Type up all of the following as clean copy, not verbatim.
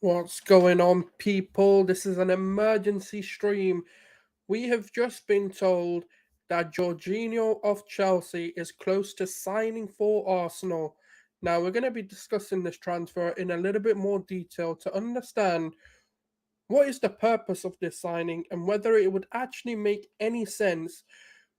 What's going on, people? This is an emergency stream. We have just been told that Jorginho of Chelsea is close to signing for Arsenal. Now, we're going to be discussing this transfer in a little bit more detail to understand what is the purpose of this signing and whether it would actually make any sense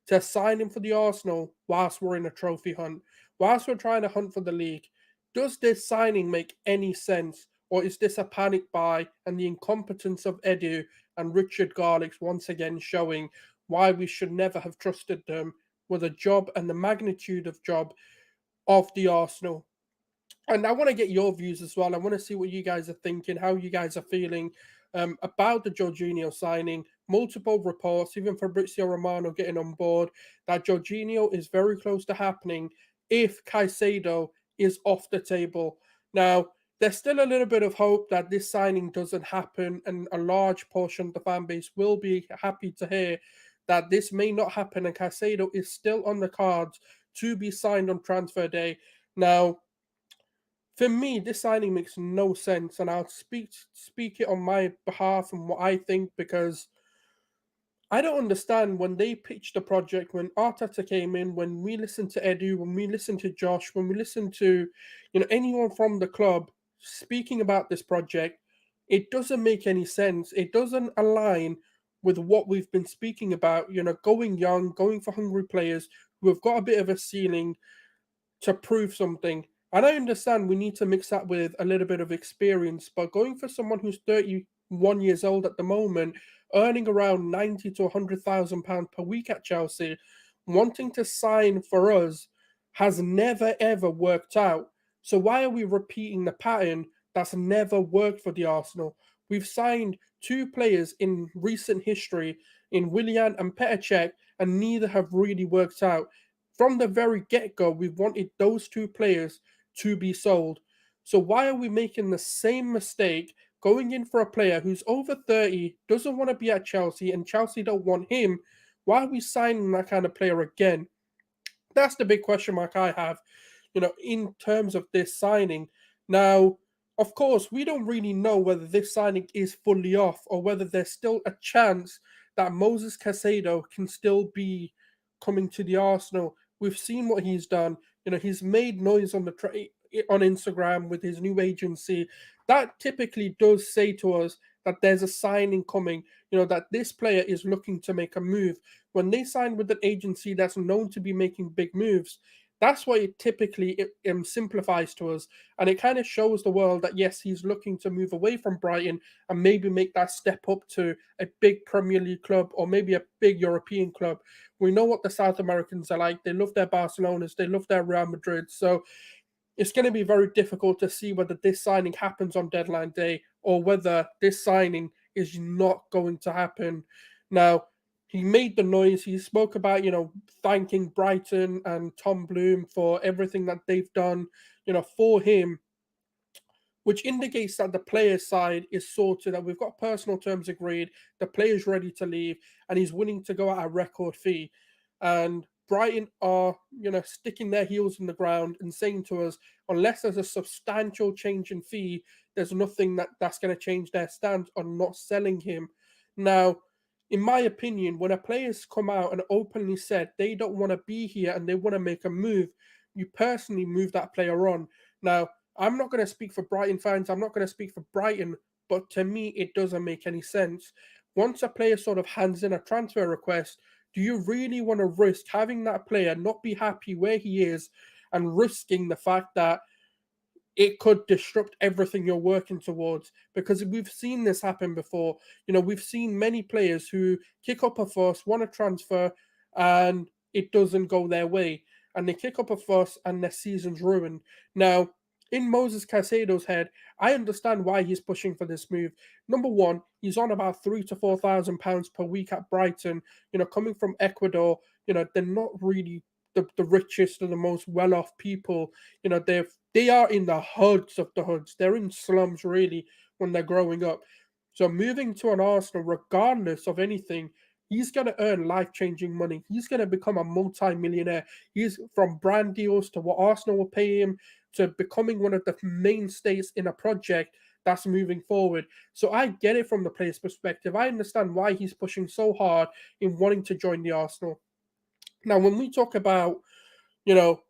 to sign him for the Arsenal whilst we're in a trophy hunt, whilst we're trying to hunt for the league. Does this signing make any sense, or is this a panic buy and the incompetence of Edu and Richard Garlics once again showing why we should never have trusted them with a job and the magnitude of job of the Arsenal? And I want to get your views as well. I want to see what you guys are thinking, how you guys are feeling about the Jorginho signing. Multiple reports, even Fabrizio Romano getting on board, that Jorginho is very close to happening if Caicedo is off the table. Now, there's still a little bit of hope that this signing doesn't happen, and a large portion of the fan base will be happy to hear that this may not happen, and Caicedo is still on the cards to be signed on transfer day. Now, for me, this signing makes no sense, and I'll speak it on my behalf and what I think because I don't understand when they pitched the project, when Arteta came in, when we listened to Edu, when we listened to Josh, when we listened to anyone from the club speaking about this project, it doesn't make any sense. It doesn't align with what we've been speaking about. Going young, going for hungry players who have got a bit of a ceiling to prove something. And I understand we need to mix that with a little bit of experience, but going for someone who's 31 years old at the moment, earning around 90 to £100,000 per week at Chelsea, wanting to sign for us has never ever worked out. So why are we repeating the pattern that's never worked for the Arsenal? We've signed two players in recent history in Willian and Petr Cech, and neither have really worked out. From the very get go, we wanted those two players to be sold. So why are we making the same mistake going in for a player who's over 30, doesn't want to be at Chelsea, and Chelsea don't want him? Why are we signing that kind of player again? That's the big question mark I have, in terms of this signing. Now, of course, we don't really know whether this signing is fully off or whether there's still a chance that Moses Caicedo can still be coming to the Arsenal. We've seen what he's done. He's made noise on on Instagram with his new agency. That typically does say to us that there's a signing coming. That this player is looking to make a move. When they sign with an agency that's known to be making big moves, that's what it typically simplifies to us. And it kind of shows the world that, yes, he's looking to move away from Brighton and maybe make that step up to a big Premier League club or maybe a big European club. We know what the South Americans are like. They love their Barcelonas. They love their Real Madrid. So it's going to be very difficult to see whether this signing happens on deadline day or whether this signing is not going to happen. Now, he made the noise. He spoke about, thanking Brighton and Tom Bloom for everything that they've done, for him, which indicates that the player's side is sorted, that we've got personal terms agreed, the player's ready to leave, and he's willing to go at a record fee. And Brighton are, sticking their heels in the ground and saying to us, unless there's a substantial change in fee, there's nothing that's going to change their stance on not selling him. Now, in my opinion, when a player's come out and openly said they don't want to be here and they want to make a move, you personally move that player on. Now, I'm not going to speak for Brighton fans. I'm not going to speak for Brighton, but to me, it doesn't make any sense. Once a player sort of hands in a transfer request, do you really want to risk having that player not be happy where he is and risking the fact that it could disrupt everything you're working towards? Because we've seen this happen before. We've seen many players who kick up a fuss, want to transfer, and it doesn't go their way. And they kick up a fuss and their season's ruined. Now, in Moses Caicedo's head, I understand why he's pushing for this move. Number one, he's on about £3,000 to £4,000 per week at Brighton. Coming from Ecuador, they're not really the richest or the most well-off people. They are in the hoods of the hoods. They're in slums really when they're growing up. So moving to an Arsenal, regardless of anything, he's going to earn life-changing money. He's going to become a multi-millionaire. He's from brand deals to what Arsenal will pay him to becoming one of the mainstays in a project that's moving forward. So I get it from the player's perspective. I understand why he's pushing so hard in wanting to join the Arsenal. Now, when we talk about, you know,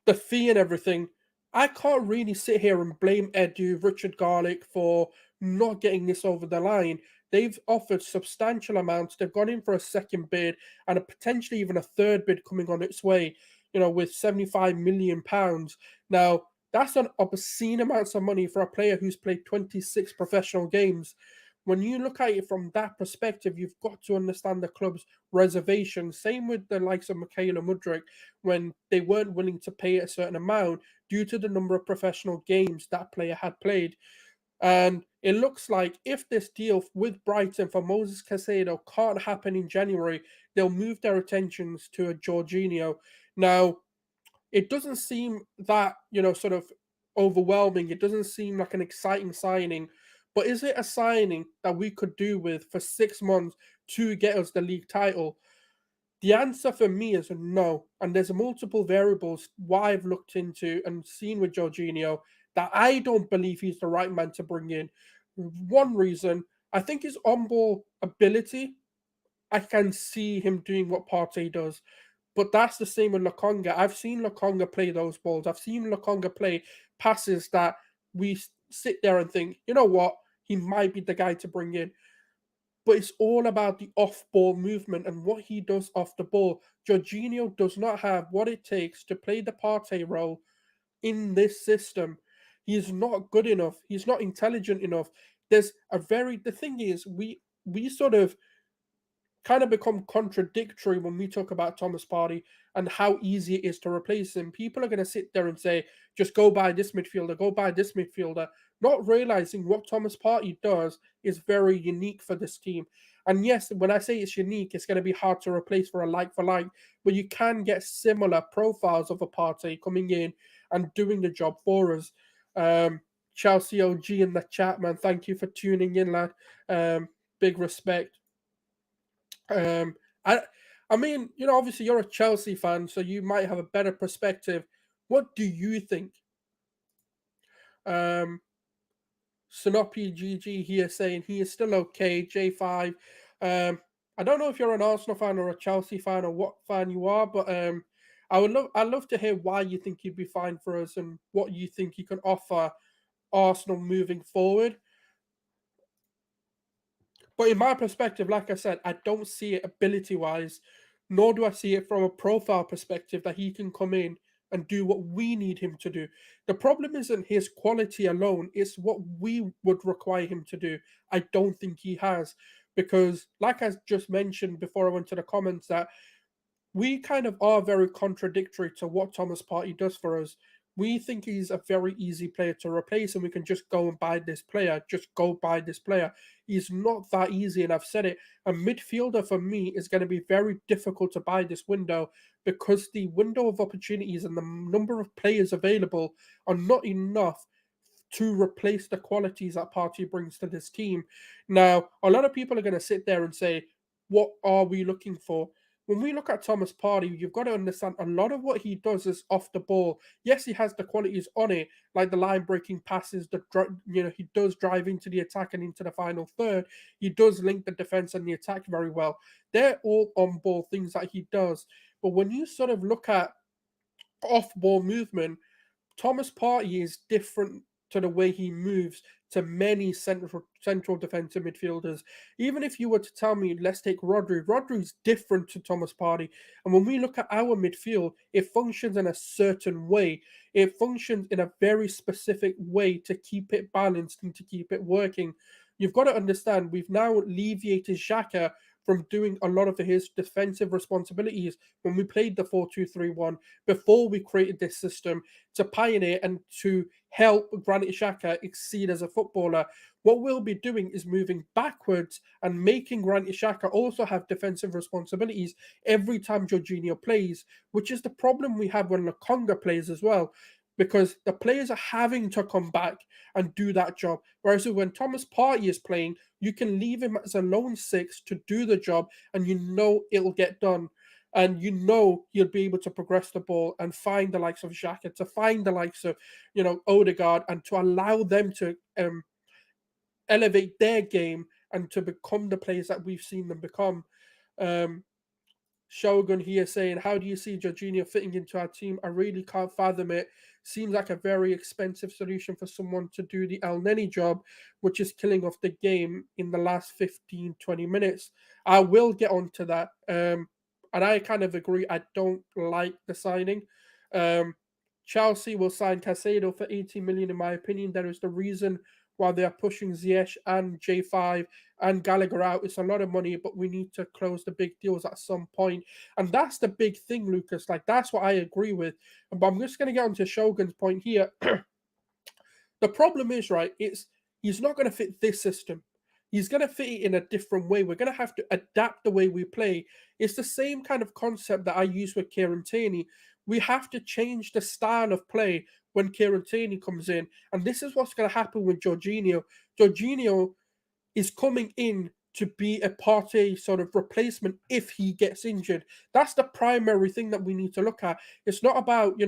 the fee and everything, I can't really sit here and blame Edu, Richard Garlick for not getting this over the line. They've offered substantial amounts. They've gone in for a second bid and potentially even a third bid coming on its way, with £75 million. Now, that's an obscene amounts of money for a player who's played 26 professional games. When you look at it from that perspective, you've got to understand the club's reservations. Same with the likes of mykhaylo mudryk, when they weren't willing to pay a certain amount due to the number of professional games that player had played. And it looks like if this deal with Brighton for Moses Caicedo can't happen in January, they'll move their attentions to a Jorginho. Now, it doesn't seem that, sort of overwhelming. It doesn't seem like an exciting signing. But is it a signing that we could do with for 6 months to get us the league title? The answer for me is no. And there's multiple variables why I've looked into and seen with Jorginho that I don't believe he's the right man to bring in. One reason, I think his on-ball ability, I can see him doing what Partey does. But that's the same with Lokonga. I've seen Lokonga play those balls. I've seen Lokonga play passes that we sit there and think, you know what, he might be the guy to bring in. But it's all about the off-ball movement and what he does off the ball. Jorginho does not have what it takes to play the Partey role in this system. He is not good enough. He's not intelligent enough. The thing is, we sort of kind of become contradictory when we talk about Thomas Partey and how easy it is to replace him. People are going to sit there and say, just go buy this midfielder, not realizing what Thomas Partey does is very unique for this team. And yes, when I say it's unique, it's going to be hard to replace for a like for like, but you can get similar profiles of a Partey coming in and doing the job for us. Chelsea OG in the chat, man. Thank you for tuning in, lad. Big respect. Um, I, I mean, obviously you're a Chelsea fan, so you might have a better perspective. What do you think? Sinopi GG here saying he is still okay. J5. I don't know if you're an Arsenal fan or a Chelsea fan or what fan you are, but I'd love to hear why you think he'd be fine for us and what you think he can offer Arsenal moving forward. But in my perspective, like I said, I don't see it ability wise, nor do I see it from a profile perspective that he can come in and do what we need him to do. The problem isn't his quality alone, it's what we would require him to do. I don't think he has. Because, like I just mentioned before I went to the comments, that we kind of are very contradictory to what Thomas Partey does for us. We think he's a very easy player to replace, and we can just go and buy this player. Just go buy this player. He's not that easy, and I've said it. A midfielder for me is going to be very difficult to buy this window because the window of opportunities and the number of players available are not enough to replace the qualities that Partey brings to this team. Now, a lot of people are going to sit there and say, what are we looking for? When we look at Thomas Partey, you've got to understand a lot of what he does is off the ball. Yes, he has the qualities on it, like the line breaking passes. He does drive into the attack and into the final third. He does link the defense and the attack very well. They're all on ball things that he does. But when you sort of look at off ball movement, Thomas Partey is different to the way he moves to many central defensive midfielders. Even if you were to tell me, let's take Rodri's different to Thomas Partey. And when we look at our midfield, it functions in a certain way. It functions in a very specific way to keep it balanced and to keep it working. You've got to understand, we've now alleviated Xhaka from doing a lot of his defensive responsibilities when we played the 4-2-3-1 before we created this system to pioneer and to help Granit Xhaka exceed as a footballer. What we'll be doing is moving backwards and making Granit Xhaka also have defensive responsibilities every time Jorginho plays, which is the problem we have when Lokonga plays as well, because the players are having to come back and do that job. Whereas when Thomas Partey is playing, you can leave him as a lone six to do the job and you know it'll get done. and he'll be able to progress the ball and find the likes of Xhaka, to find the likes of Odegaard, and to allow them to elevate their game and to become the players that we've seen them become. Um, Shogun here saying, "How do you see Jorginho fitting into our team? I really can't fathom it. Seems like a very expensive solution for someone to do the El Neni job, which is killing off the game in the last 15, 20 minutes." I will get onto that. And I kind of agree. I don't like the signing. Um, Chelsea will sign Casado for 80 million, in my opinion. That is the reason why they are pushing Ziyech and J5 and Gallagher out. It's a lot of money, but we need to close the big deals at some point. And that's the big thing, Lucas. Like, that's what I agree with. But I'm just going to get onto Shogun's point here. The problem is, right, he's not going to fit this system. He's going to fit it in a different way. We're going to have to adapt the way we play. It's the same kind of concept that I use with Kieran Tierney. We have to change the style of play when Kieran Tierney comes in. And this is what's going to happen with Jorginho. Jorginho is coming in to be a partey sort of replacement if he gets injured. That's the primary thing that we need to look at. It's not about,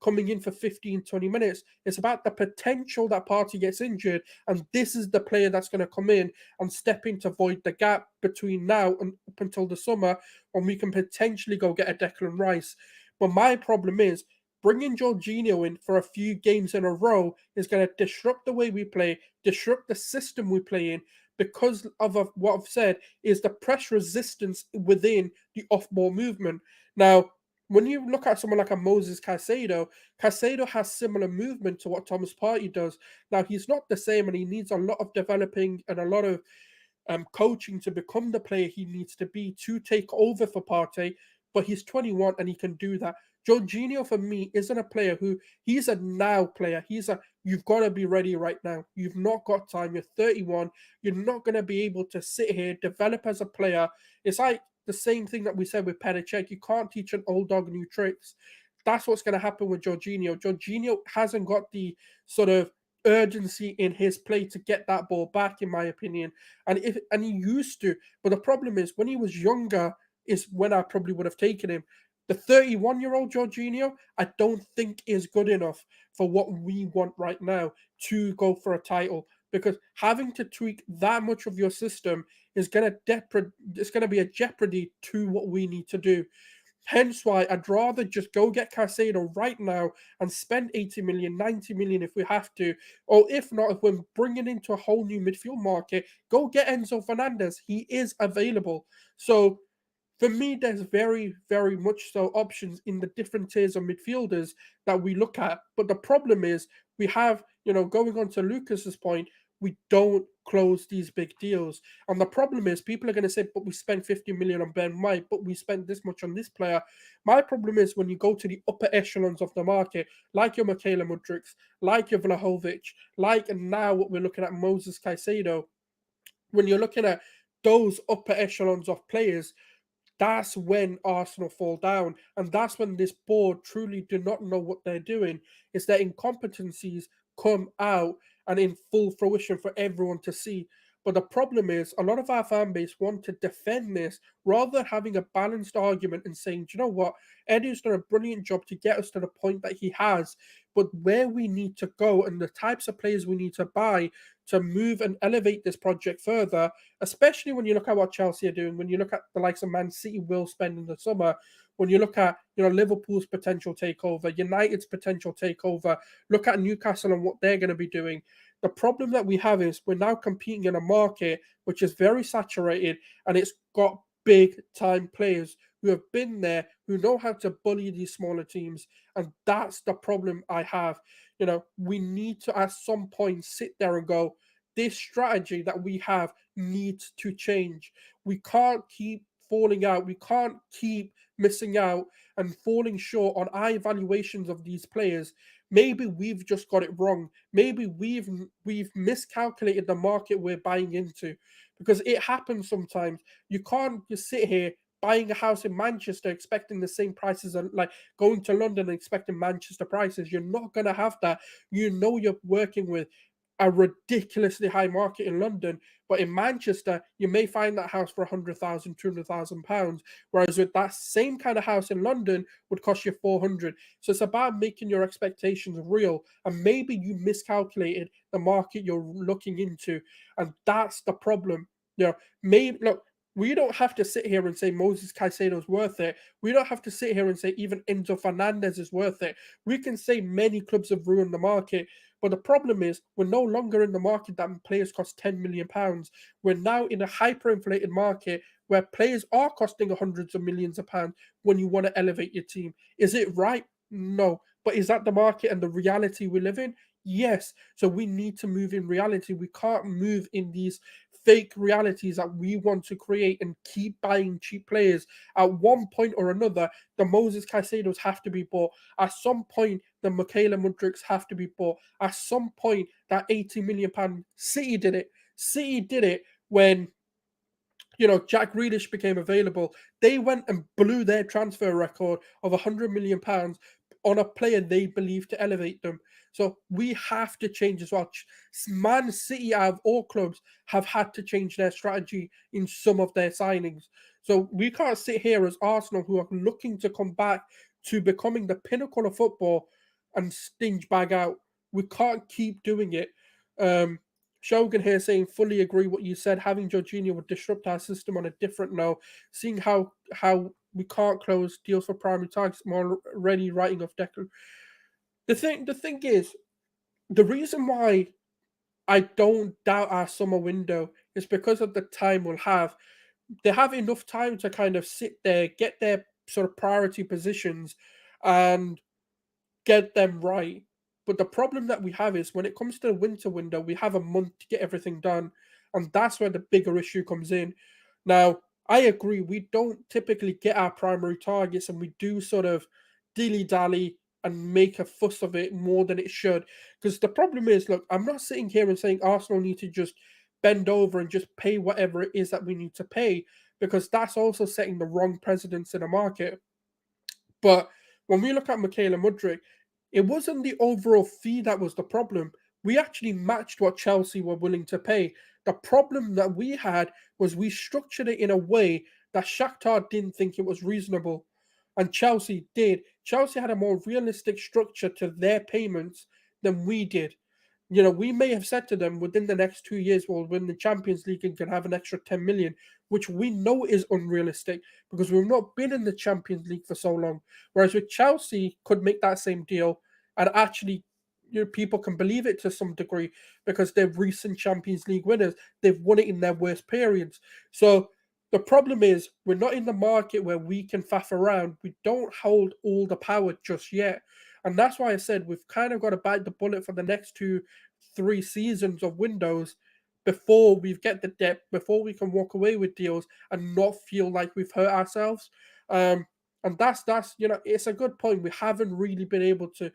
coming in for 15, 20 minutes. It's about the potential that Partey gets injured, and this is the player that's going to come in and step in to void the gap between now and up until the summer when we can potentially go get a Declan Rice. But my problem is bringing Jorginho in for a few games in a row is going to disrupt the way we play, disrupt the system we play in, because of what I've said is the press resistance within the off-ball movement. Now, when you look at someone like a Moses Caicedo, Caicedo has similar movement to what Thomas Partey does. Now, he's not the same, and he needs a lot of developing and a lot of coaching to become the player he needs to be to take over for Partey. But he's 21 and he can do that. Jorginho, for me, isn't a player he's a now player. You've got to be ready right now. You've not got time. You're 31. You're not going to be able to sit here, develop as a player. It's like the same thing that we said with Perisic. You can't teach an old dog new tricks. That's what's going to happen with Jorginho. Jorginho hasn't got the sort of urgency in his play to get that ball back, in my opinion. And he used to. But the problem is, when he was younger, is when I probably would have taken him. The 31-year-old Jorginho, I don't think is good enough for what we want right now to go for a title, because having to tweak that much of your system is going to be a jeopardy to what we need to do. Hence why I'd rather just go get Caicedo right now and spend 80 million, 90 million if we have to. Or if not, if we're bringing into a whole new midfield market, go get Enzo Fernandez. He is available. So for me, there's very, very much so options in the different tiers of midfielders that we look at. But the problem is we have, going on to Lucas's point, we don't close these big deals. And the problem is people are going to say, but we spent 50 million on Ben White, but we spent this much on this player. My problem is when you go to the upper echelons of the market, like your Mikel Mudryks, like your Vlahovic, like and now what we're looking at Moses Caicedo, when you're looking at those upper echelons of players, that's when Arsenal fall down. And that's when this board truly do not know what they're doing. It's their incompetencies come out and in full fruition for everyone to see. But the problem is, a lot of our fan base want to defend this rather than having a balanced argument and saying, do you know what? Eddie's done a brilliant job to get us to the point that he has. But where we need to go and the types of players we need to buy to move and elevate this project further, especially when you look at what Chelsea are doing, when you look at the likes of Man City will spend in the summer, when you look at Liverpool's potential takeover, United's potential takeover, look at Newcastle and what they're going to be doing. The problem that we have is we're now competing in a market which is very saturated, and it's got big time players who have been there, who know how to bully these smaller teams, and that's the problem I have. We need to at some point sit there and go, this strategy that we have needs to change. We can't keep falling out. We can't keep missing out and falling short on our evaluations of these players. Maybe we've just got it wrong. Maybe we've miscalculated the market we're buying into, because it happens sometimes. You can't just sit here buying a house in Manchester expecting the same prices, and like going to London and expecting Manchester prices. You're not going to have that. You're working with a ridiculously high market in London, but in Manchester, you may find that house for 100,000, 200,000 pounds, whereas with that same kind of house in London would cost you 400. So it's about making your expectations real, and maybe you miscalculated the market you're looking into, and that's the problem. Maybe look, we don't have to sit here and say Moses Caicedo's worth it. We don't have to sit here and say even Enzo Fernandez is worth it. We can say many clubs have ruined the market. But the problem is, we're no longer in the market that players cost £10 million. We're now in a hyperinflated market where players are costing hundreds of millions of pounds when you want to elevate your team. Is it right? No. But is that the market and the reality we live in? Yes. So we need to move in reality. We can't move in these fake realities that we want to create and keep buying cheap players. At one point or another, the Moses Caicedos have to be bought. At some point, the mykhaylo mudryks have to be bought. At some point, that £80 million City did it. City did it when Jack Grealish became available. They went and blew their transfer record of £100 million on a player they believe to elevate them. So we have to change as well. Man City, out of all clubs, have had to change their strategy in some of their signings. So we can't sit here as Arsenal, who are looking to come back to becoming the pinnacle of football, and stinge bag out. We can't keep doing it. Shogun here saying, fully agree what you said. Having Jorginho would disrupt our system on a different note. Seeing how we can't close deals for primary targets, I'm already writing off Declan. The thing is, the reason why I don't doubt our summer window is because of the time we'll have. They have enough time to kind of sit there, get their sort of priority positions, and get them right. But the problem that we have is when it comes to the winter window, we have a month to get everything done. And that's where the bigger issue comes in. Now, I agree, we don't typically get our primary targets, and we do sort of dilly dally and make a fuss of it more than it should. Because the problem is, look, I'm not sitting here and saying Arsenal need to just bend over and just pay whatever it is that we need to pay, because that's also setting the wrong precedence in the market. But when we look at Mikel Mudryk, it wasn't the overall fee that was the problem. We actually matched what Chelsea were willing to pay. The problem that we had was we structured it in a way that Shakhtar didn't think it was reasonable, and Chelsea did. Chelsea had a more realistic structure to their payments than we did. We may have said to them within the next 2 years we'll win the Champions League and can have an extra 10 million, which we know is unrealistic because we've not been in the Champions League for so long. Whereas with Chelsea, could make that same deal, and actually, people can believe it to some degree because they're recent Champions League winners. They've won it in their worst periods. So the problem is we're not in the market where we can faff around. We don't hold all the power just yet. And that's why I said we've kind of got to bite the bullet for the next 2-3 seasons of windows before we get the depth, before we can walk away with deals and not feel like we've hurt ourselves. And that's it's a good point. We haven't really been able to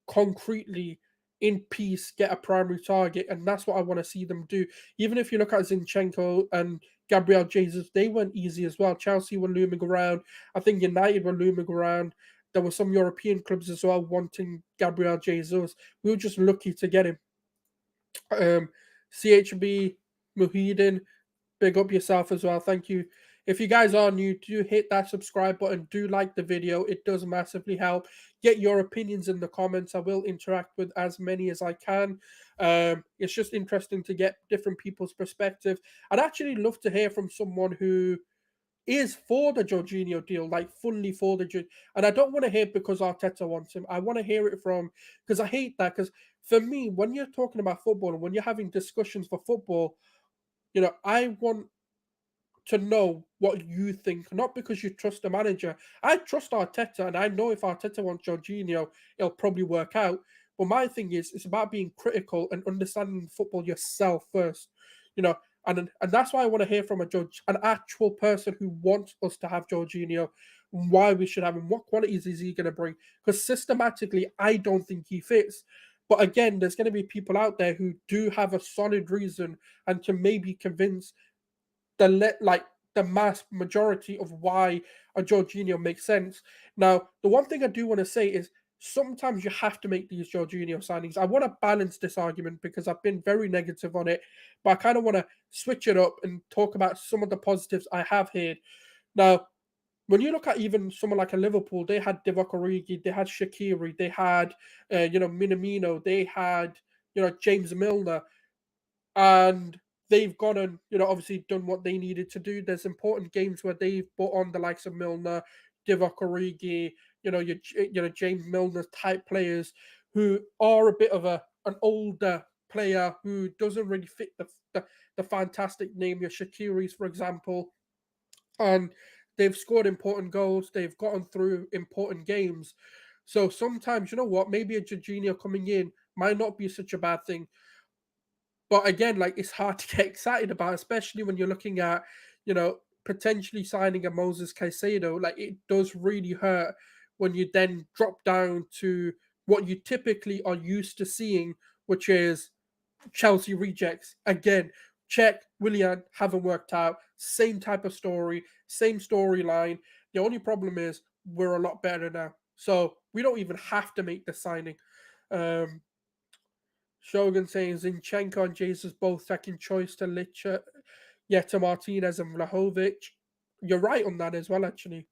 concretely in peace get a primary target, and that's what I want to see them do. Even if you look at Zinchenko and Gabriel Jesus, they weren't easy as well. Chelsea were looming around. I think United were looming around. There were some European clubs as well wanting Gabriel Jesus. We were just lucky to get him. CHB Muhidin, big up yourself as well. Thank you. If you guys are new, do hit that subscribe button. Do like the video. It does massively help. Get your opinions in the comments. I will interact with as many as I can. It's just interesting to get different people's perspective. I'd actually love to hear from someone who is for the Jorginho deal, like fully for the. And I don't want to hear it because Arteta wants him. I want to hear it from, because I hate that. Because for me, when you're talking about football and when you're having discussions for football, I want to know what you think, not because you trust the manager. I trust Arteta, and I know if Arteta wants Jorginho, it'll probably work out. But my thing is, it's about being critical and understanding football yourself first. And that's why I want to hear from an actual person who wants us to have Jorginho, why we should have him, what qualities is he going to bring? Because systematically, I don't think he fits. But again, there's going to be people out there who do have a solid reason and can maybe convince the mass majority of why a Jorginho makes sense. Now, the one thing I do want to say is sometimes you have to make these Jorginho signings. I want to balance this argument because I've been very negative on it, but I kind of want to switch it up and talk about some of the positives I have here. Now, when you look at even someone like a Liverpool, they had Divock Origi, they had Shaqiri, they had Minamino, they had James Milner, and they've gone and obviously done what they needed to do. There's important games where they've brought on the likes of Milner, Divock Origi, James Milner type players who are a bit of an older player who doesn't really fit the fantastic name, your Shakiris, for example, and they've scored important goals. They've gotten through important games. So sometimes, you know what, maybe a Jorginho coming in might not be such a bad thing. But again, like it's hard to get excited about, especially when you're looking at, potentially signing a Moses Caicedo. Like it does really hurt when you then drop down to what you typically are used to seeing, which is Chelsea rejects. Again, Czech, Willian haven't worked out. Same type of story, same storyline. The only problem is we're a lot better now. So we don't even have to make the signing. Um, Shogun saying Zinchenko and Jesus both second choice to Licha, to Martinez and Vlahovic. You're right on that as well, actually.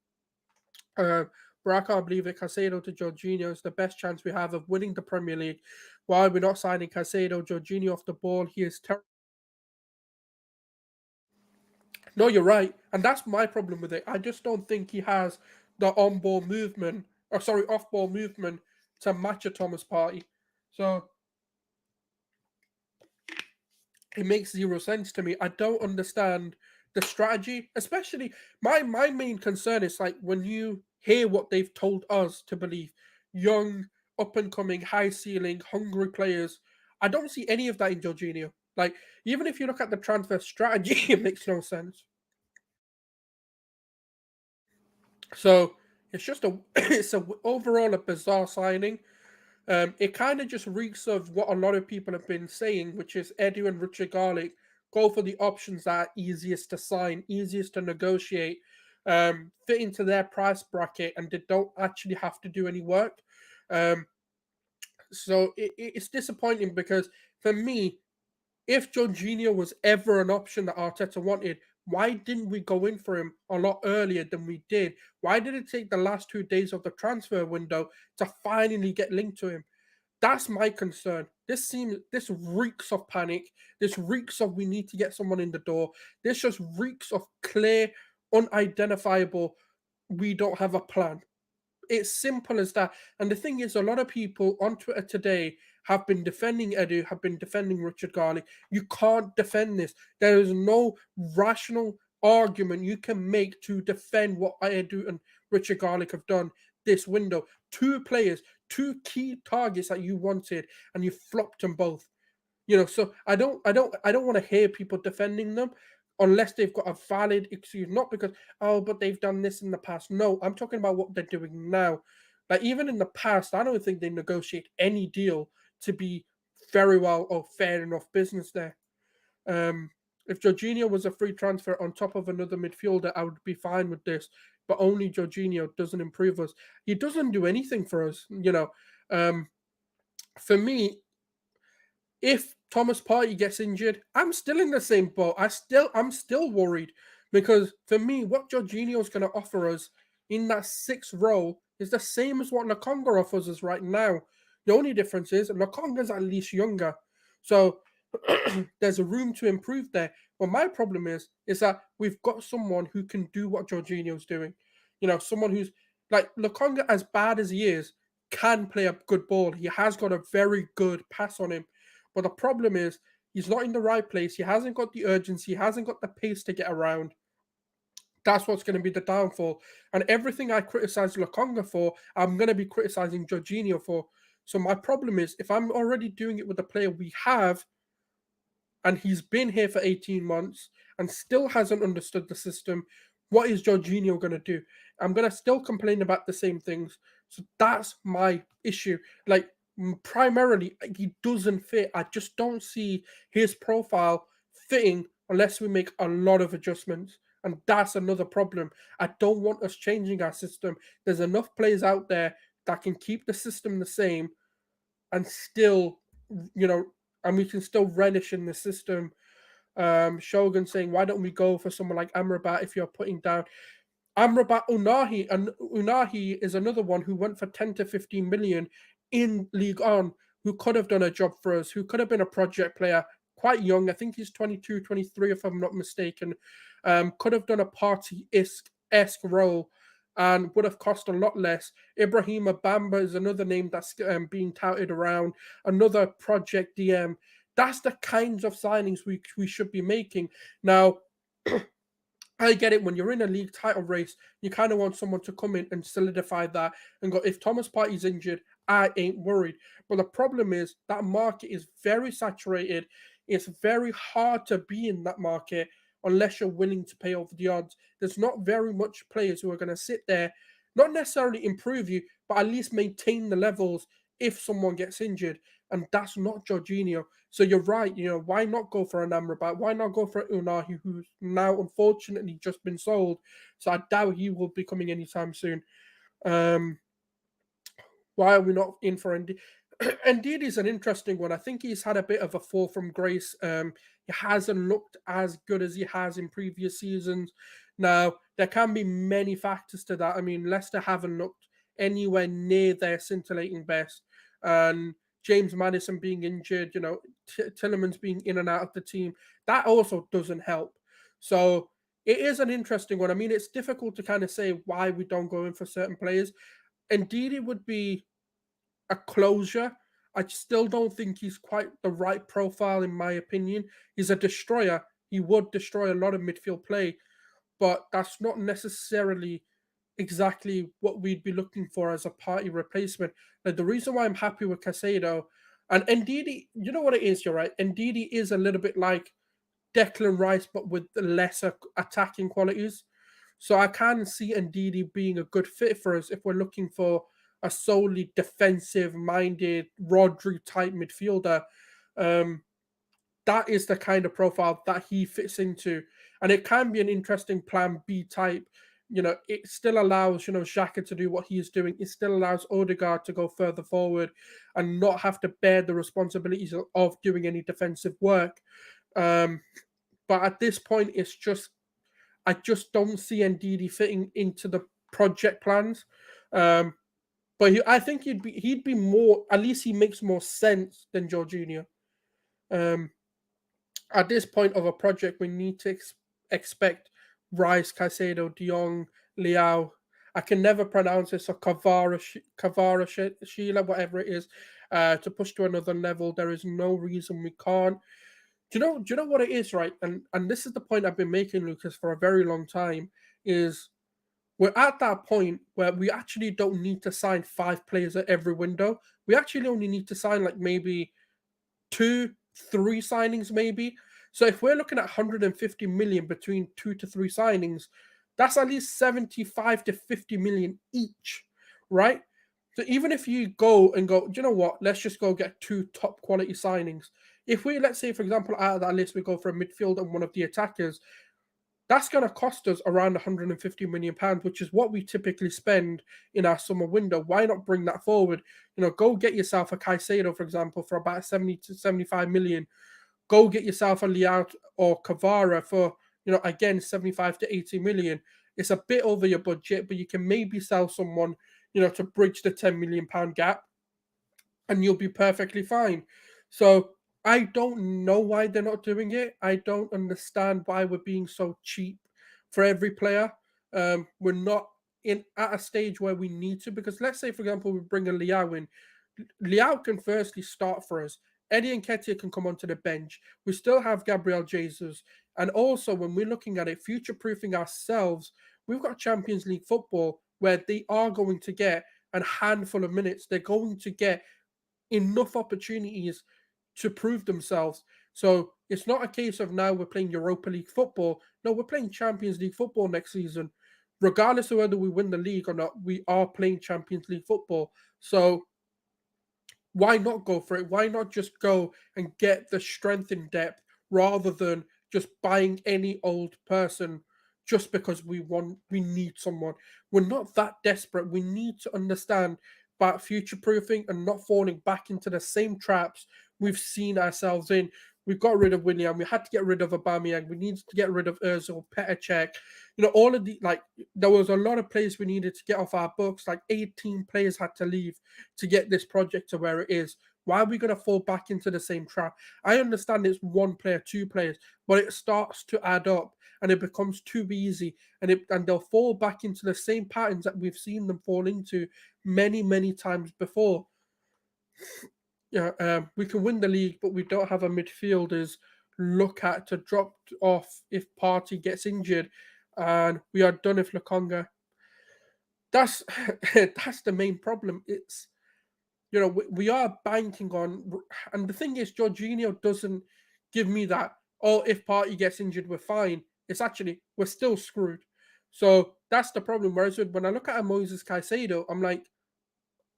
Uh, but I can't believe it. Caicedo to Jorginho is the best chance we have of winning the Premier League. Why are we not signing Caicedo, Jorginho off the ball? He is terrible. No, you're right. And that's my problem with it. I just don't think he has the on-ball movement, or sorry, off-ball movement to match a Thomas Partey. So it makes zero sense to me. I don't understand the strategy, especially my main concern is like when you hear what they've told us to believe, young, up and coming, high ceiling, hungry players. I don't see any of that in Jorginho. Like even if you look at the transfer strategy, it makes no sense. So it's just a it's a overall a bizarre signing. It kind of just reeks of what a lot of people have been saying, which is Edu and Richard Garlick go for the options that are easiest to sign, easiest to negotiate, fit into their price bracket, and they don't actually have to do any work. Um, so it's disappointing because for me, if Jorginho was ever an option that Arteta wanted, why didn't we go in for him a lot earlier than we did? Why did it take the last 2 days of the transfer window to finally get linked to him? That's my concern. This reeks of panic. This reeks of we need to get someone in the door. This just reeks of clear, unidentifiable. We don't have a plan. It's simple as that. And the thing is, a lot of people on Twitter today have been defending Edu, have been defending Richard Garlick. You can't defend this. There is no rational argument you can make to defend what Edu and Richard Garlick have done this window. Two players, two key targets that you wanted, and you flopped them both. So I don't want to hear people defending them unless they've got a valid excuse, not because, oh, but they've done this in the past. No, I'm talking about what they're doing now. Like even in the past, I don't think they negotiate any deal to be very well or fair enough business there. um if Jorginho was a free transfer on top of another midfielder, I would be fine with this. But only Jorginho doesn't improve us. He doesn't do anything for us. For me, if Thomas Partey gets injured, I'm still in the same boat. I'm still worried because for me, what Jorginho's going to offer us in that sixth role is the same as what Nakonga offers us right now. The only difference is Nakonga's at least younger, so there's a room to improve there. But my problem is that we've got someone who can do what Jorginho's doing. Someone who's like Nakonga, as bad as he is, can play a good ball. He has got a very good pass on him. But the problem is he's not in the right place. He hasn't got the urgency. He hasn't got the pace to get around. That's what's going to be the downfall. And everything I criticize Lokonga for, I'm going to be criticizing Jorginho for. So my problem is if I'm already doing it with the player we have, and he's been here for 18 months and still hasn't understood the system, what is Jorginho going to do? I'm going to still complain about the same things. So that's my issue. Like, primarily, he doesn't fit. I just don't see his profile fitting unless we make a lot of adjustments. And that's another problem. I don't want us changing our system. There's enough players out there that can keep the system the same and still, you know, and we can still relish in the system. Shogun saying, why don't we go for someone like Amrabat if you're putting down Amrabat Unahi? And Unahi is another one who went for 10 to 15 million in League On, who could have done a job for us, who could have been a project player, quite young. I think he's 22, 23, if I'm not mistaken. Could have done a party-esque role and would have cost a lot less. Ibrahim Bamba is another name that's being touted around, another project DM. That's the kinds of signings we should be making. Now, I get it, when you're in a league title race, you kind of want someone to come in and solidify that and go, if Thomas Partey's injured, I ain't worried. But the problem is that market is very saturated. It's very hard to be in that market unless you're willing to pay over the odds. There's not very much players who are going to sit there, not necessarily improve you, but at least maintain the levels if someone gets injured. And that's not Jorginho. So you're right, why not go for an Amrabat? Why not go for Unahi, who's now unfortunately just been sold? So I doubt he will be coming anytime soon. Why are we not in for Ndidi? Ndidi is an interesting one. I think he's had a bit of a fall from grace. He hasn't looked as good as he has in previous seasons. Now, there can be many factors to that. I mean, Leicester haven't looked anywhere near their scintillating best. And James Maddison being injured, Tillemans being in and out of the team, that also doesn't help. So it is an interesting one. I mean, it's difficult to kind of say why we don't go in for certain players. Indeed, it would be a closure. I still don't think he's quite the right profile, in my opinion. He's a destroyer. He would destroy a lot of midfield play, but that's not necessarily exactly what we'd be looking for as a Partey replacement. Like, the reason why I'm happy with Caicedo and Ndidi, you know what it is, you're right. Ndidi is a little bit like Declan Rice, but with lesser attacking qualities. So I can see Ndidi being a good fit for us if we're looking for a solely defensive-minded Rodri type midfielder. That is the kind of profile that he fits into, and it can be an interesting Plan B type. It still allows Xhaka to do what he's doing. It still allows Odegaard to go further forward and not have to bear the responsibilities of doing any defensive work. But at this point, I just don't see Ndidi fitting into the project plans. But I think he'd be more. At least he makes more sense than Jorginho. At this point of a project, we need to expect Rice, Caicedo, De Jong, Liao. I can never pronounce it. So Kavara, Sheila, whatever it is, to push to another level. There is no reason we can't. Do you know what it is, right? And this is the point I've been making, Lucas, for a very long time. Is we're at that point where we actually don't need to sign 5 players at every window. We actually only need to sign like maybe 2, 3 signings, maybe. So if we're looking at 150 million between 2 to 3 signings, that's at least 75 to 50 million each, right? So even if you go, do you know what? Let's just go get 2 top quality signings. If we, let's say, for example, out of that list, we go for a midfield and one of the attackers, that's going to cost us around 150 million pounds, which is what we typically spend in our summer window. Why not bring that forward? Go get yourself a Caicedo, for example, for about 70 to 75 million. Go get yourself a Liao or Kavara for, again, 75 to 80 million. It's a bit over your budget, but you can maybe sell someone, to bridge the 10 million pound gap, and you'll be perfectly fine. So I don't know why they're not doing it. I don't understand why we're being so cheap for every player. We're not at a stage where we need to, because let's say, for example, we bring a Liao in. Liao can firstly start for us. Eddie Nketiah can come onto the bench. We still have Gabriel Jesus. And also, when we're looking at it, future-proofing ourselves, we've got Champions League football where they are going to get a handful of minutes. They're going to get enough opportunities to prove themselves. So it's not a case of now we're playing Europa League football. No, we're playing Champions League football next season. Regardless of whether we win the league or not, we are playing Champions League football. So why not go for it? Why not just go and get the strength in depth rather than just buying any old person just because we need someone? We're not that desperate. We need to understand about future-proofing and not falling back into the same traps we've seen ourselves in. We got rid of William. We had to get rid of Aubameyang. We needed to get rid of Ozil, Petr Cech. All of the there was a lot of players we needed to get off our books. 18 players had to leave to get this project to where it is. Why are we going to fall back into the same trap? I understand it's one player, two players, but it starts to add up and it becomes too easy, and they'll fall back into the same patterns that we've seen them fall into many, many times before. We can win the league, but we don't have a midfielders look at to drop off if Partey gets injured, and we are done if Lokonga. That's that's the main problem. It's we are banking on, and the thing is, Jorginho doesn't give me that. Oh, if Partey gets injured, we're fine. It's actually we're still screwed. So that's the problem. Whereas when I look at a Moses Caicedo, I'm like,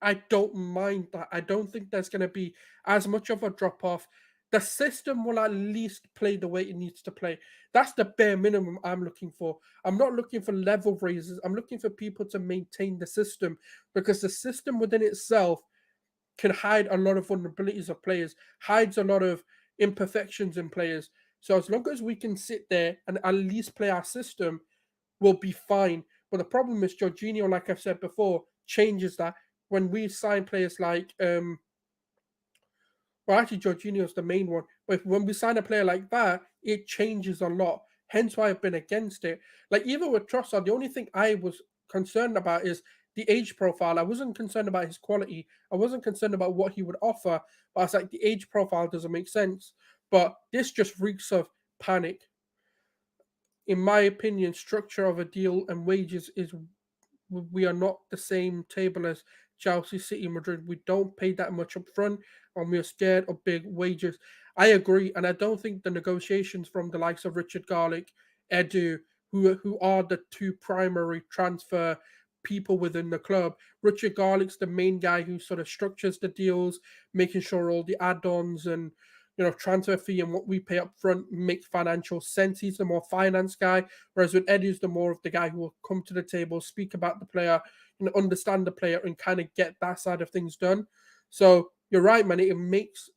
I don't mind that. I don't think there's going to be as much of a drop off. The system will at least play the way it needs to play. That's the bare minimum I'm looking for. I'm not looking for level raises. I'm looking for people to maintain the system, because the system within itself can hide a lot of vulnerabilities of players, hides a lot of imperfections in players. So as long as we can sit there and at least play our system, we'll be fine. But the problem is Jorginho, like I've said before, changes that. When we sign players like actually Jorginho is the main one, but when we sign a player like that, it changes a lot. Hence why I've been against it. Even with Trossard, the only thing I was concerned about is the age profile. I wasn't concerned about his quality. I wasn't concerned about what he would offer. But I was like, the age profile doesn't make sense. But this just reeks of panic. In my opinion, structure of a deal and wages is, we are not the same table as Chelsea, City, Madrid. We don't pay that much up front, and we are scared of big wages. I agree, and I don't think the negotiations from the likes of Richard Garlick, Edu, who are the two primary transfer people within the club. Richard Garlick's the main guy who sort of structures the deals, making sure all the add-ons and transfer fee and what we pay up front make financial sense. He's the more finance guy, whereas with Edu's the more of the guy who will come to the table, speak about the player, understand the player, and kind of get that side of things done. So you're right, man. It makes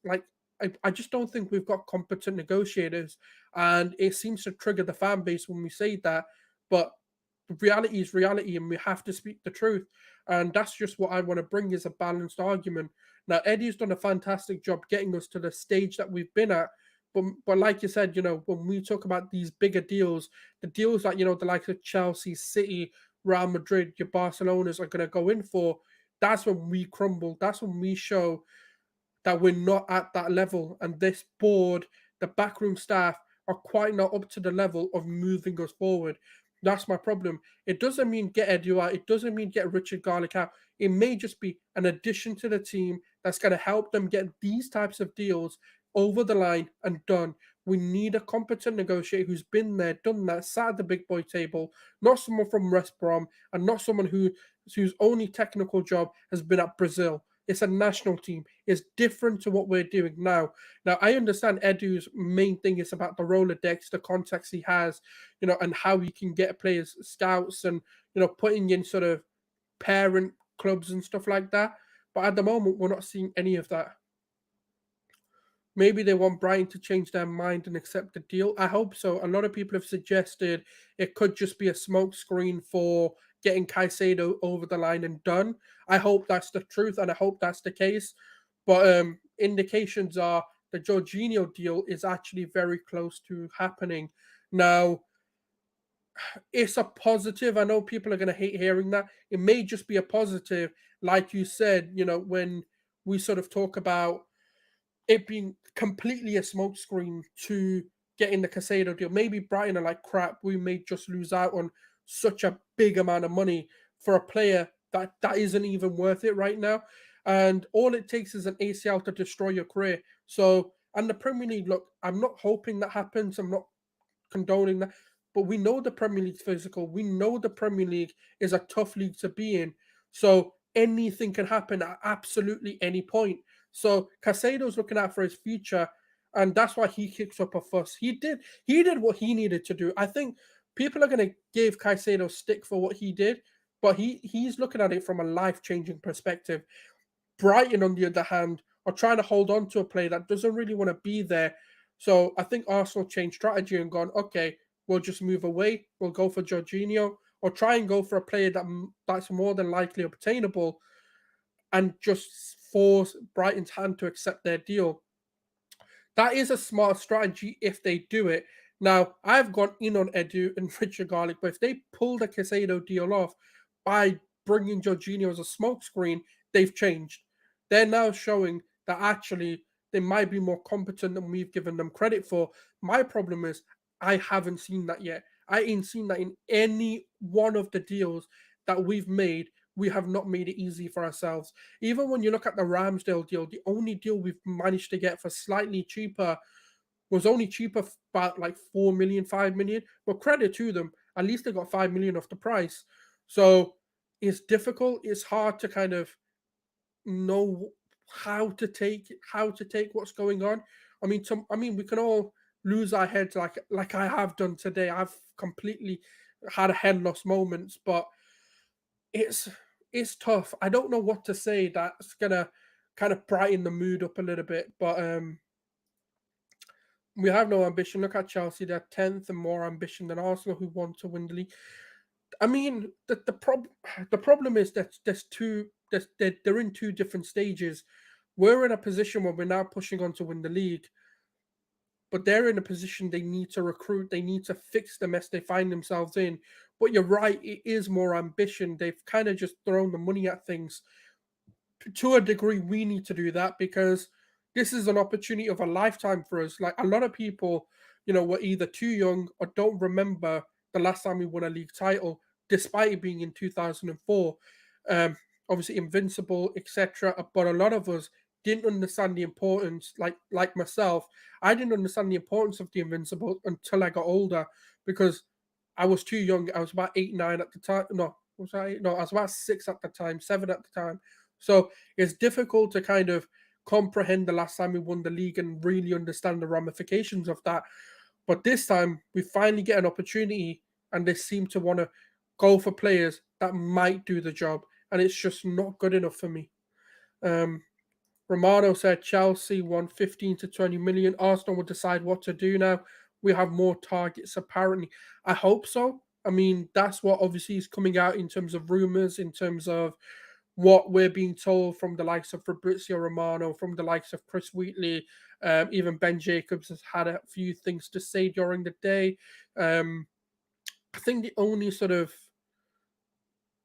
I just don't think we've got competent negotiators, and it seems to trigger the fan base when we say that. But reality is reality, and we have to speak the truth. And that's just what I want to bring, is a balanced argument. Now, Eddie's done a fantastic job getting us to the stage that we've been at. But like you said, when we talk about these bigger deals, the deals that, the likes of Chelsea, City, Real Madrid, your Barcelonas are going to go in for, that's when we crumble. That's when we show that we're not at that level. And this board, the backroom staff, are quite not up to the level of moving us forward. That's my problem. It doesn't mean get Edu out. It doesn't mean get Richard Garlick out. It may just be an addition to the team that's going to help them get these types of deals over the line and done. We need a competent negotiator who's been there, done that, sat at the big boy table, not someone from West Brom, and not someone whose only technical job has been at Brazil. It's a national team. It's different to what we're doing now. Now, I understand Edu's main thing is about the Rolodex, the contacts he has, and how he can get players, scouts, and, putting in sort of parent clubs and stuff like that. But at the moment, we're not seeing any of that. Maybe they want Brighton to change their mind and accept the deal. I hope so. A lot of people have suggested it could just be a smokescreen for getting Caicedo over the line and done. I hope that's the truth, and I hope that's the case. But indications are the Jorginho deal is actually very close to happening. Now, it's a positive. I know people are going to hate hearing that. It may just be a positive, like you said, when we sort of talk about it being completely a smokescreen to getting the Caicedo deal. Maybe Brighton are like, crap, we may just lose out on such a big amount of money for a player that isn't even worth it right now. And all it takes is an ACL to destroy your career. So, and the Premier League, look, I'm not hoping that happens. I'm not condoning that. But we know the Premier League's physical. We know the Premier League is a tough league to be in. So anything can happen at absolutely any point. So Caicedo's looking out for his future, and that's why he kicks up a fuss. He did what he needed to do. I think people are going to give Caicedo stick for what he did, but he's looking at it from a life-changing perspective. Brighton, on the other hand, are trying to hold on to a player that doesn't really want to be there. So I think Arsenal changed strategy and gone, okay, we'll just move away. We'll go for Jorginho or try and go for a player that's more than likely obtainable and just force Brighton's hand to accept their deal. That is a smart strategy if they do it. Now, I've gone in on Edu and Richard Garlic, but if they pull the Casado deal off by bringing Jorginho as a smokescreen, they've changed. They're now showing that actually they might be more competent than we've given them credit for. My problem is I haven't seen that yet. I ain't seen that in any one of the deals that we've made. We have not made it easy for ourselves. Even when you look at the Ramsdale deal, the only deal we've managed to get for slightly cheaper was only cheaper about like 4 million, 5 million. But credit to them, at least they got 5 million off the price. So it's difficult. It's hard to kind of know how to take what's going on. I mean, we can all lose our heads like I have done today. I've completely had a head loss moments, but it's it's tough. I don't know what to say that's gonna kind of brighten the mood up a little bit, but we have no ambition. Look at Chelsea; they're 10th and more ambition than Arsenal, who want to win the league. I mean, the problem is that they're in two different stages. We're in a position where we're now pushing on to win the league, but they're in a position they need to recruit, they need to fix the mess they find themselves in. But you're right, it is more ambition. They've kind of just thrown the money at things. To a degree, we need to do that because this is an opportunity of a lifetime for us. Like a lot of people, were either too young or don't remember the last time we won a league title, despite it being in 2004. Um, Obviously, invincible, etc. But a lot of us didn't understand the importance. Like myself, I didn't understand the importance of the invincible until I got older because I was too young. I was about 8, 9 at the time. No, was I? No, I was about 6 at the time, 7 at the time. So it's difficult to kind of comprehend the last time we won the league and really understand the ramifications of that. But this time we finally get an opportunity, and they seem to want to go for players that might do the job, and it's just not good enough for me. Um, Romano said Chelsea won 15 to 20 million. Arsenal will decide what to do now. We have more targets, apparently. I hope so. I mean, that's what obviously is coming out in terms of rumours, in terms of what we're being told from the likes of Fabrizio Romano, from the likes of Chris Wheatley. Even Ben Jacobs has had a few things to say during the day. Um, I think the only sort of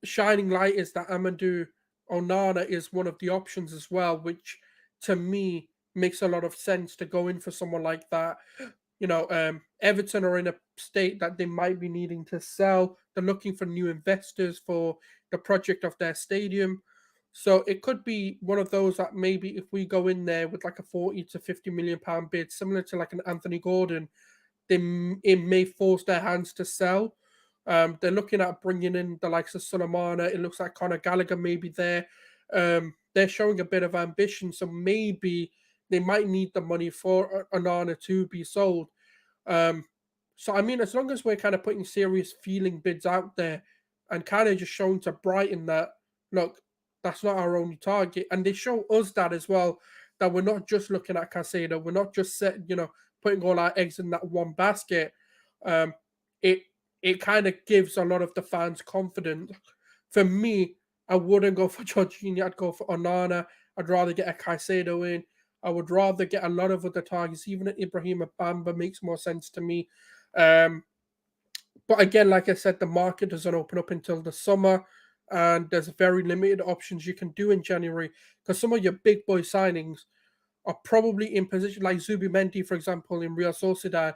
shining light is that Amadou Onana is one of the options as well, which to me makes a lot of sense to go in for someone like that. Everton are in a state that they might be needing to sell. They're looking for new investors for the project of their stadium. So it could be one of those that maybe if we go in there with like a 40 to 50 million pound bid, similar to like an Anthony Gordon, it may force their hands to sell. They're looking at bringing in the likes of Sulemana. It looks like Conor Gallagher may be there. They're showing a bit of ambition, so maybe they might need the money for Onana to be sold. Um, so I mean, as long as we're kind of putting serious feeling bids out there and kind of just showing to Brighton that look, that's not our only target, and they show us that as well, that we're not just looking at Casado, we're not just putting all our eggs in that one basket. Um, it it kind of gives a lot of the fans confidence. For me, I wouldn't go for Jorginho. I'd go for Onana. I'd rather get a Caicedo in. I would rather get a lot of other targets. Even an Ibrahim Bamba makes more sense to me. Um, but again, like I said, the market doesn't open up until the summer, and there's very limited options you can do in January because some of your big boy signings are probably in position, like Zubimendi, for example, in Real Sociedad.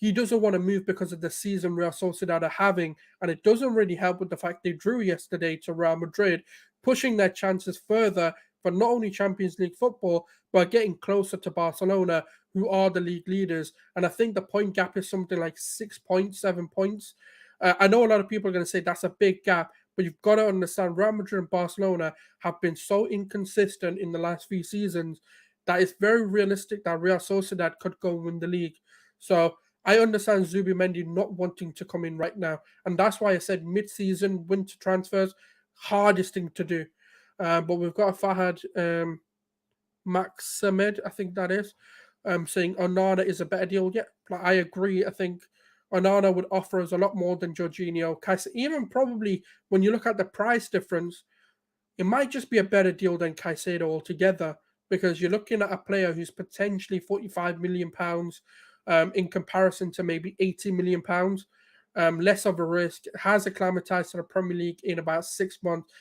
He doesn't want to move because of the season Real Sociedad are having, and it doesn't really help with the fact they drew yesterday to Real Madrid, pushing their chances further for not only Champions League football, but getting closer to Barcelona, who are the league leaders. And I think the point gap is something like 6 points, 7 points. I know a lot of people are going to say that's a big gap, but you've got to understand Real Madrid and Barcelona have been so inconsistent in the last few seasons that it's very realistic that Real Sociedad could go win the league. So I understand Zubimendi not wanting to come in right now, and that's why I said mid-season winter transfers hardest thing to do. But we've got Fahad Maximed, I think that is, saying Onana is a better deal. Yeah, like, I agree. I think Onana would offer us a lot more than Jorginho. Even probably when you look at the price difference, it might just be a better deal than Caicedo altogether, because you're looking at a player who's potentially £45 million in comparison to maybe £80 million. Less of a risk, has acclimatized to the Premier League in about 6 months.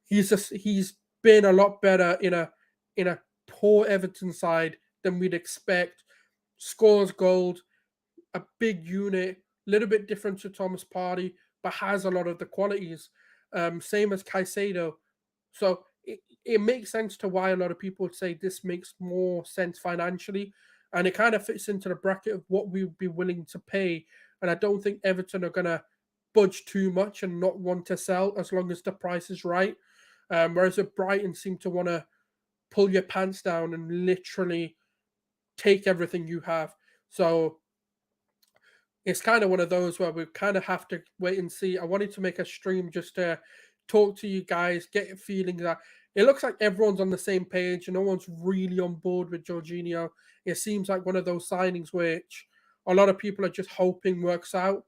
He's been a lot better in a poor Everton side than we'd expect. Scores gold, a big unit, a little bit different to Thomas Partey, but has a lot of the qualities. Same as Caicedo. So it makes sense to why a lot of people would say this makes more sense financially. And it kind of fits into the bracket of what we would be willing to pay. And I don't think Everton are going to budge too much and not want to sell as long as the price is right. Whereas at Brighton seem to want to pull your pants down and literally take everything you have. So it's kind of one of those where we kind of have to wait and see. I wanted to make a stream just to talk to you guys, get a feeling that it looks like everyone's on the same page and no one's really on board with Jorginho. It seems like one of those signings which a lot of people are just hoping works out.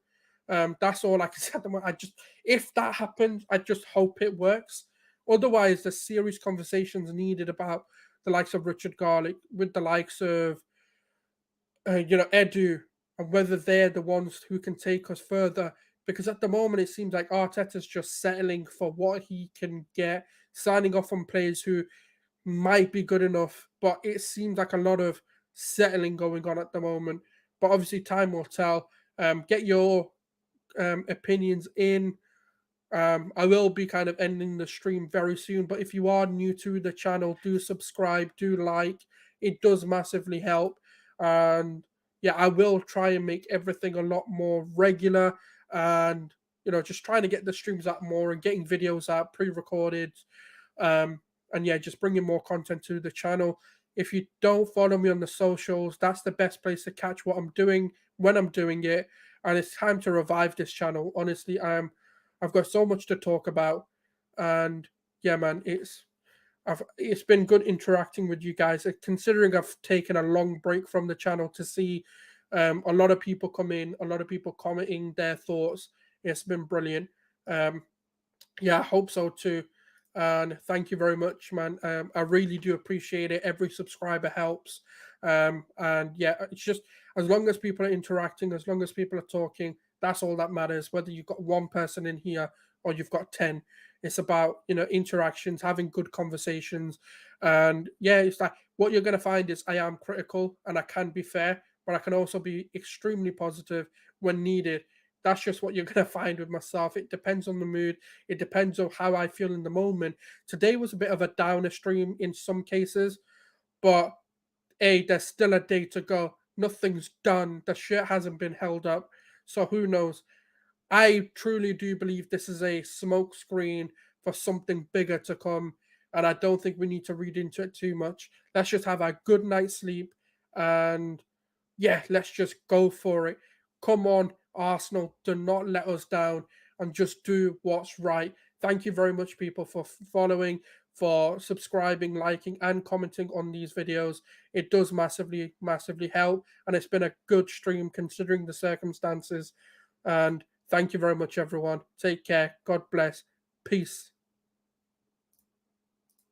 That's all I can say at the moment. If that happens, I just hope it works. Otherwise, there's serious conversations needed about the likes of Richard Garlick, with the likes of Edu, and whether they're the ones who can take us further. Because at the moment, it seems like Arteta's just settling for what he can get, signing off on players who might be good enough. But it seems like a lot of settling going on at the moment. But obviously, time will tell. Get your opinions in. I will be kind of ending the stream very soon. But if you are new to the channel, do subscribe, do like. It does massively help. And yeah, I will try and make everything a lot more regular, and just trying to get the streams out more and getting videos out pre-recorded. Um, and yeah, just bringing more content to the channel. If you don't follow me on the socials, that's the best place to catch what I'm doing when I'm doing it. And it's time to revive this channel. Honestly, I've got so much to talk about, and yeah, man, it's been good interacting with you guys. Considering I've taken a long break from the channel to see a lot of people come in, a lot of people commenting their thoughts. It's been brilliant. Yeah, I hope so too. And thank you very much, man. I really do appreciate it. Every subscriber helps. And yeah, it's just as long as people are interacting, as long as people are talking, that's all that matters. Whether you've got one person in here or you've got 10, it's about interactions, having good conversations. And yeah, it's like what you're gonna find is I am critical and I can be fair, but I can also be extremely positive when needed. That's just what you're going to find with myself. It depends on the mood. It depends on how I feel in the moment. Today was a bit of a downer stream in some cases, but there's still a day to go. Nothing's done. The shirt hasn't been held up. So who knows? I truly do believe this is a smoke screen for something bigger to come. And I don't think we need to read into it too much. Let's just have a good night's sleep, and yeah, let's just go for it. Come on, Arsenal, do not let us down and just do what's right. Thank you very much, people, for following, for subscribing, liking, and commenting on these videos. It does massively, massively help. And it's been a good stream considering the circumstances. And thank you very much, everyone. Take care. God bless. Peace.